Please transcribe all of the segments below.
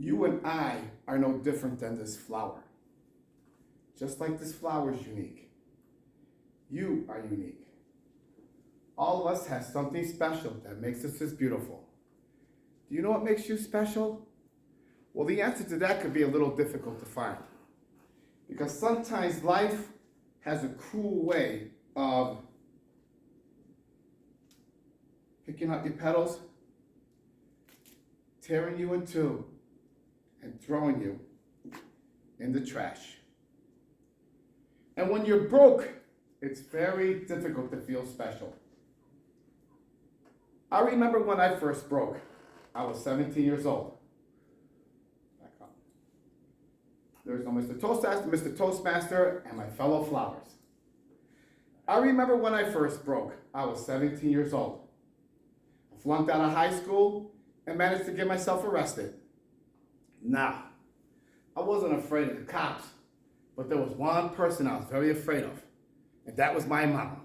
You and I are no different than this flower. Just like this flower is unique, you are unique. All of us have something special that makes us as beautiful. Do you know what makes you special? Well, the answer to that could be a little difficult to find. Because sometimes life has a cruel way of picking up your petals, tearing you in two, and throwing you in the trash. And when you're broke, it's very difficult to feel special. I remember when I first broke. I was 17 years old. Back up. There's no Mr. Toastmaster, and my fellow flowers. I remember when I first broke. I was 17 years old. I flunked out of high school and managed to get myself arrested. Now, I wasn't afraid of the cops, but there was one person I was very afraid of, and that was my mama.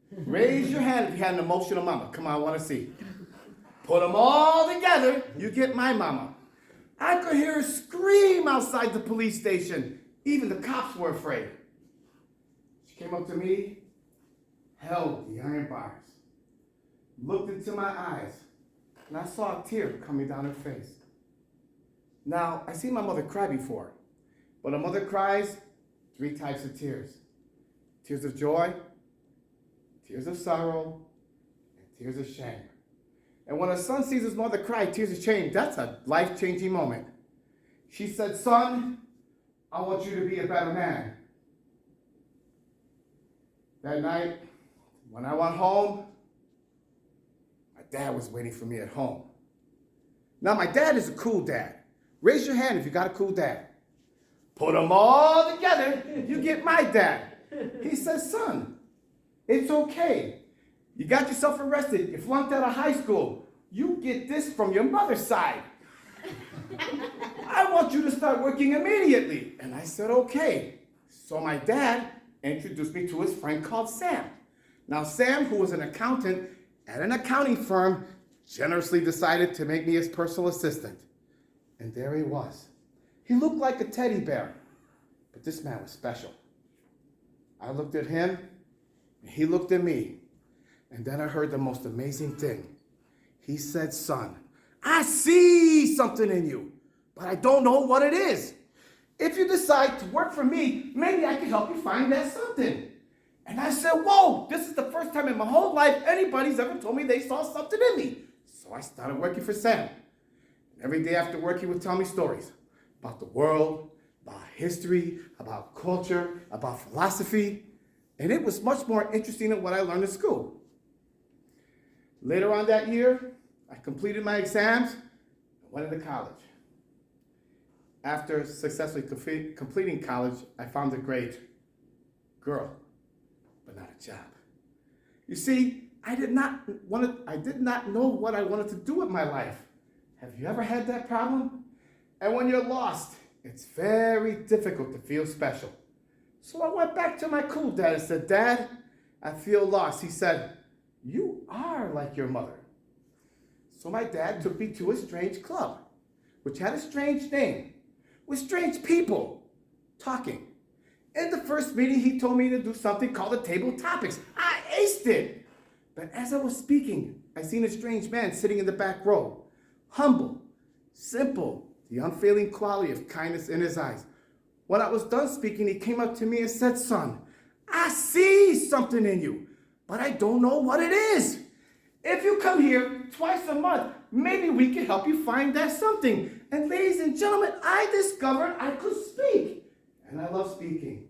Raise your hand if you had an emotional mama. Come on, I want to see. Put them all together, you get my mama. I could hear her scream outside the police station. Even the cops were afraid. She came up to me, held the iron bars, looked into my eyes, and I saw a tear coming down her face. Now, I've seen my mother cry before, but a mother cries 3 types of tears. Tears of joy, tears of sorrow, and tears of shame. And when a son sees his mother cry tears of shame, that's a life-changing moment. She said, "Son, I want you to be a better man." That night, when I went home, my dad was waiting for me at home. Now, my dad is a cool dad. Raise your hand if you got a cool dad. Put them all together, you get my dad. He says, "Son, it's okay. You got yourself arrested. You flunked out of high school. You get this from your mother's side. I want you to start working immediately." And I said, "Okay." So my dad introduced me to his friend called Sam. Now, Sam, who was an accountant at an accounting firm, generously decided to make me his personal assistant. And there he was. He looked like a teddy bear, but this man was special. I looked at him, and he looked at me. And then I heard the most amazing thing. He said, "Son, I see something in you, but I don't know what it is. If you decide to work for me, maybe I can help you find that something." And I said, "Whoa, this is the first time in my whole life anybody's ever told me they saw something in me." So I started working for Sam. And every day after work, he would tell me stories about the world, about history, about culture, about philosophy. And it was much more interesting than what I learned in school. Later on that year, I completed my exams and went into college. After successfully completing college, I found a great girl, but not a job. You see, I did not know what I wanted to do with my life. Have you ever had that problem? And when you're lost, it's very difficult to feel special. So I went back to my cool dad and said, "Dad, I feel lost." He said, "You are like your mother." So my dad took me to a strange club, which had a strange name, with strange people talking. In the first meeting, he told me to do something called the table topics. I aced it. But as I was speaking, I seen a strange man sitting in the back row, humble, simple, the unfailing quality of kindness in his eyes. When I was done speaking, he came up to me and said, "Son, I see something in you, but I don't know what it is. If you come here twice a month, maybe we can help you find that something." And ladies and gentlemen, I discovered I could speak. And I love speaking,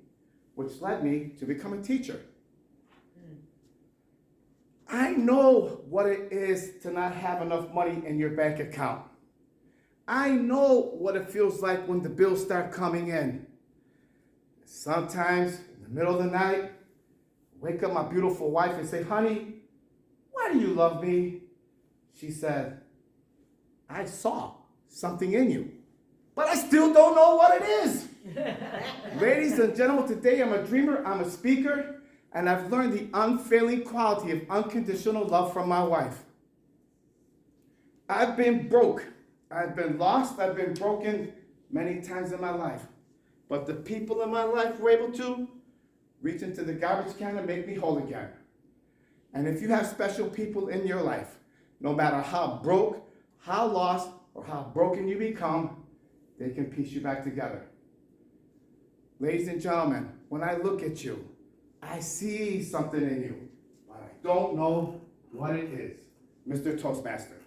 which led me to become a teacher. I know what it is to not have enough money in your bank account. I know what it feels like when the bills start coming in. Sometimes, in the middle of the night, I wake up my beautiful wife and say, "Honey, why do you love me?" She said, "I saw something in you, but I still don't know what it is." Ladies and gentlemen, today I'm a dreamer, I'm a speaker, and I've learned the unfailing quality of unconditional love from my wife. I've been broke. I've been lost, I've been broken many times in my life. But the people in my life were able to reach into the garbage can and make me whole again. And if you have special people in your life, no matter how broke, how lost, or how broken you become, they can piece you back together. Ladies and gentlemen, when I look at you, I see something in you, but I don't know what it is. Mr. Toastmaster.